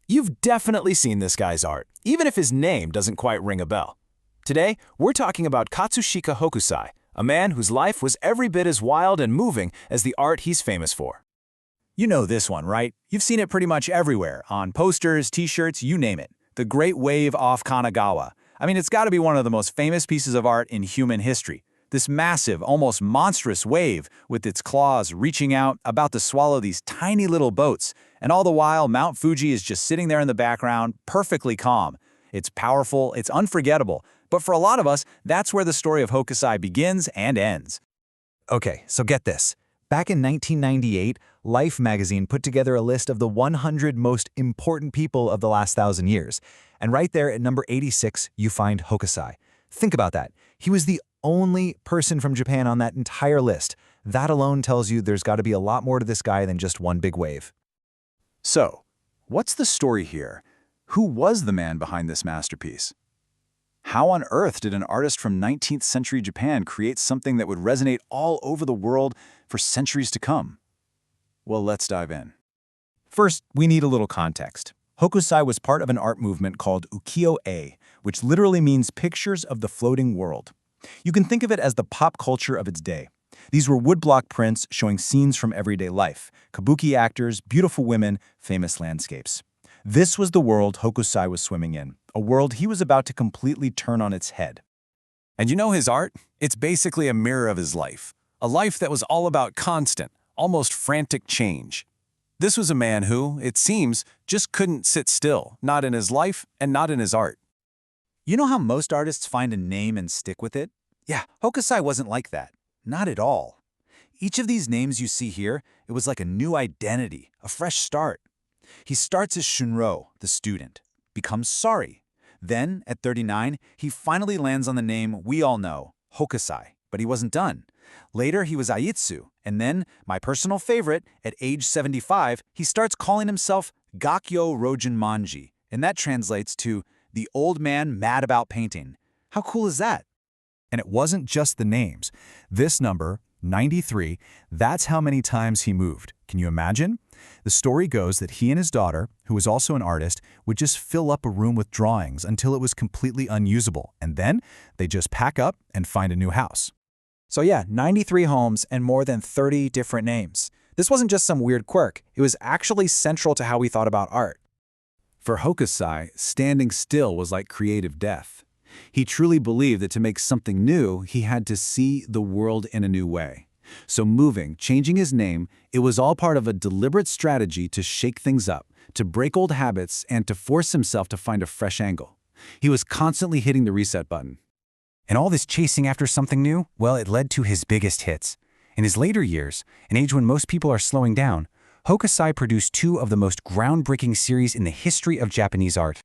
You've definitely seen this guy's art, even if his name doesn't quite ring a bell. Today, we're talking about Katsushika Hokusai, a man whose life was every bit as wild and moving as the art he's famous for. You know this one, right? You've seen it pretty much everywhere, on posters, t-shirts, you name it. The Great Wave off Kanagawa. I mean, it's got to be one of the most famous pieces of art in human history. This massive, almost monstrous wave with its claws reaching out, about to swallow these tiny little boats. And all the while, Mount Fuji is just sitting there in the background, perfectly calm. It's powerful, it's unforgettable. But for a lot of us, that's where the story of Hokusai begins and ends. Okay, so get this. Back in 1998, Life magazine put together a list of the 100 most important people of the last 1,000 years. And right there at number 86, you find Hokusai. Think about that. He was the only person from Japan on that entire list. That alone tells you there's got to be a lot more to this guy than just one big wave. So, what's the story here? Who was the man behind this masterpiece? How on earth did an artist from 19th century Japan create something that would resonate all over the world for centuries to come? Well, let's dive in. First, we need a little context. Hokusai was part of an art movement called ukiyo-e, which literally means pictures of the floating world. You can think of it as the pop culture of its day. These were woodblock prints showing scenes from everyday life, kabuki actors, beautiful women, famous landscapes. This was the world Hokusai was swimming in, a world he was about to completely turn on its head. And you know his art? It's basically a mirror of his life. A life that was all about constant, almost frantic change. This was a man who, it seems, just couldn't sit still, not in his life and not in his art. You know how most artists find a name and stick with it? Yeah, Hokusai wasn't like that. Not at all. Each of these names you see here, it was like a new identity, a fresh start. He starts as Shunrō, the student, becomes Sōri. Then, at 39, he finally lands on the name we all know, Hokusai, but he wasn't done. Later, he was Iitsu, and then, my personal favorite, at age 75, he starts calling himself Gakyo Rojin Manji, and that translates to the old man mad about painting. How cool is that? And it wasn't just the names. This number, 93, that's how many times he moved. Can you imagine? The story goes that he and his daughter, who was also an artist, would just fill up a room with drawings until it was completely unusable, and then they just pack up and find a new house. So yeah, 93 homes and more than 30 different names. This wasn't just some weird quirk. It was actually central to how we thought about art. For Hokusai, standing still was like creative death. He truly believed that to make something new, he had to see the world in a new way. So moving, changing his name, it was all part of a deliberate strategy to shake things up, to break old habits, and to force himself to find a fresh angle. He was constantly hitting the reset button. And all this chasing after something new, well, it led to his biggest hits. In his later years, an age when most people are slowing down, Hokusai produced two of the most groundbreaking series in the history of Japanese art.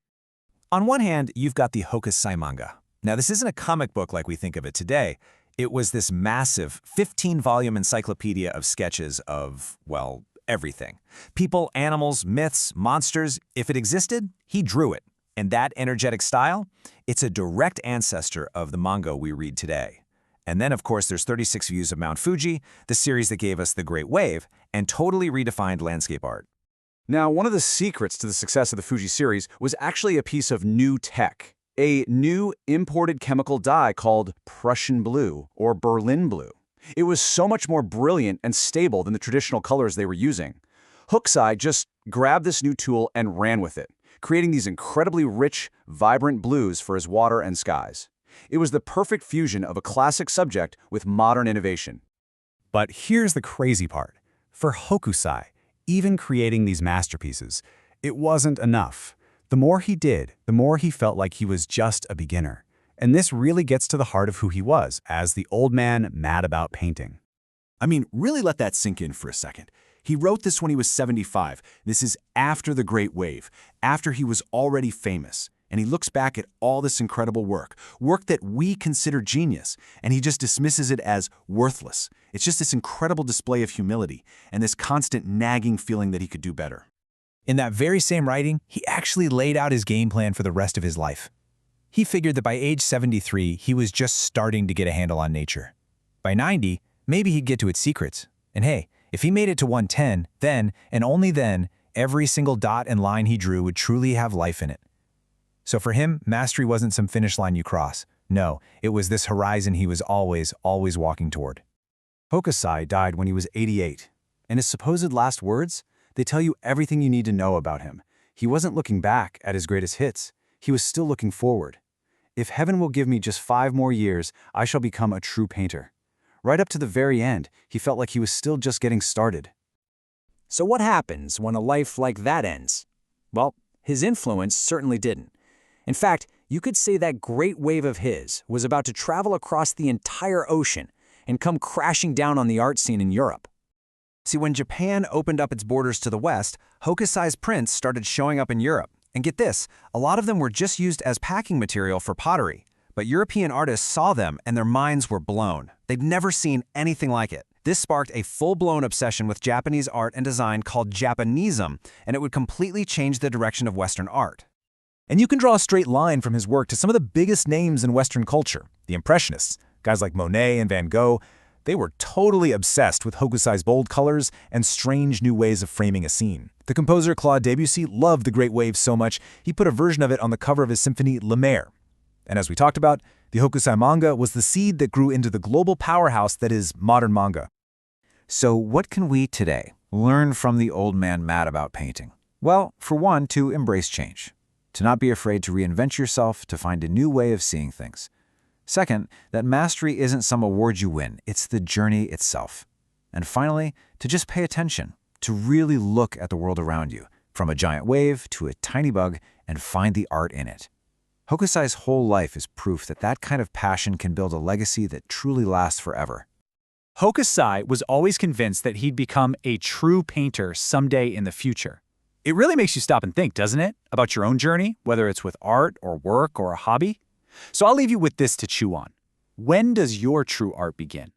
On one hand, you've got the Hokusai Manga. Now, this isn't a comic book like we think of it today. It was this massive 15-volume encyclopedia of sketches of, well, everything. People, animals, myths, monsters. If it existed, he drew it. And that energetic style, it's a direct ancestor of the manga we read today. And then, of course, there's 36 Views of Mount Fuji, the series that gave us the Great Wave, and totally redefined landscape art. Now, one of the secrets to the success of the Fuji series was actually a piece of new tech, a new imported chemical dye called Prussian blue or Berlin blue. It was so much more brilliant and stable than the traditional colors they were using. Hokusai just grabbed this new tool and ran with it, creating these incredibly rich, vibrant blues for his water and skies. It was the perfect fusion of a classic subject with modern innovation. But here's the crazy part. For Hokusai, even creating these masterpieces, it wasn't enough. The more he did, the more he felt like he was just a beginner. And this really gets to the heart of who he was, as the old man mad about painting. I mean, really let that sink in for a second. He wrote this when he was 75. This is after the Great Wave, after he was already famous. And he looks back at all this incredible work that we consider genius, and he just dismisses it as worthless. It's just this incredible display of humility and this constant nagging feeling that he could do better. In that very same writing, he actually laid out his game plan for the rest of his life. He figured that by age 73, he was just starting to get a handle on nature. By 90, maybe he'd get to its secrets. And hey, if he made it to 110, then, and only then, Every single dot and line he drew would truly have life in it. So for him, mastery wasn't some finish line you cross. No, it was this horizon he was always walking toward. Hokusai died when he was 88, and his supposed last words? They tell you everything you need to know about him. He wasn't looking back at his greatest hits. He was still looking forward. If heaven will give me just 5 more years, I shall become a true painter. Right up to the very end, he felt like he was still just getting started. So what happens when a life like that ends? Well, his influence certainly didn't. In fact, you could say that great wave of his was about to travel across the entire ocean and come crashing down on the art scene in Europe. See, when Japan opened up its borders to the West, Hokusai's prints started showing up in Europe. And get this, a lot of them were just used as packing material for pottery. But European artists saw them and their minds were blown. They'd never seen anything like it. This sparked a full-blown obsession with Japanese art and design called Japonism, and it would completely change the direction of Western art. And you can draw a straight line from his work to some of the biggest names in Western culture. The Impressionists, guys like Monet and Van Gogh, they were totally obsessed with Hokusai's bold colors and strange new ways of framing a scene. The composer Claude Debussy loved the Great Wave so much, he put a version of it on the cover of his symphony Le Mer. And as we talked about, the Hokusai manga was the seed that grew into the global powerhouse that is modern manga. So what can we today learn from the old man mad about painting? Well, for one, to embrace change. To not be afraid to reinvent yourself, to find a new way of seeing things. Second, that mastery isn't some award you win, it's the journey itself. And finally, to just pay attention, to really look at the world around you, from a giant wave to a tiny bug, and find the art in it. Hokusai's whole life is proof that that kind of passion can build a legacy that truly lasts forever. Hokusai was always convinced that he'd become a true painter someday in the future. It really makes you stop and think, doesn't it, about your own journey, whether it's with art or work or a hobby? So I'll leave you with this to chew on. When does your true art begin?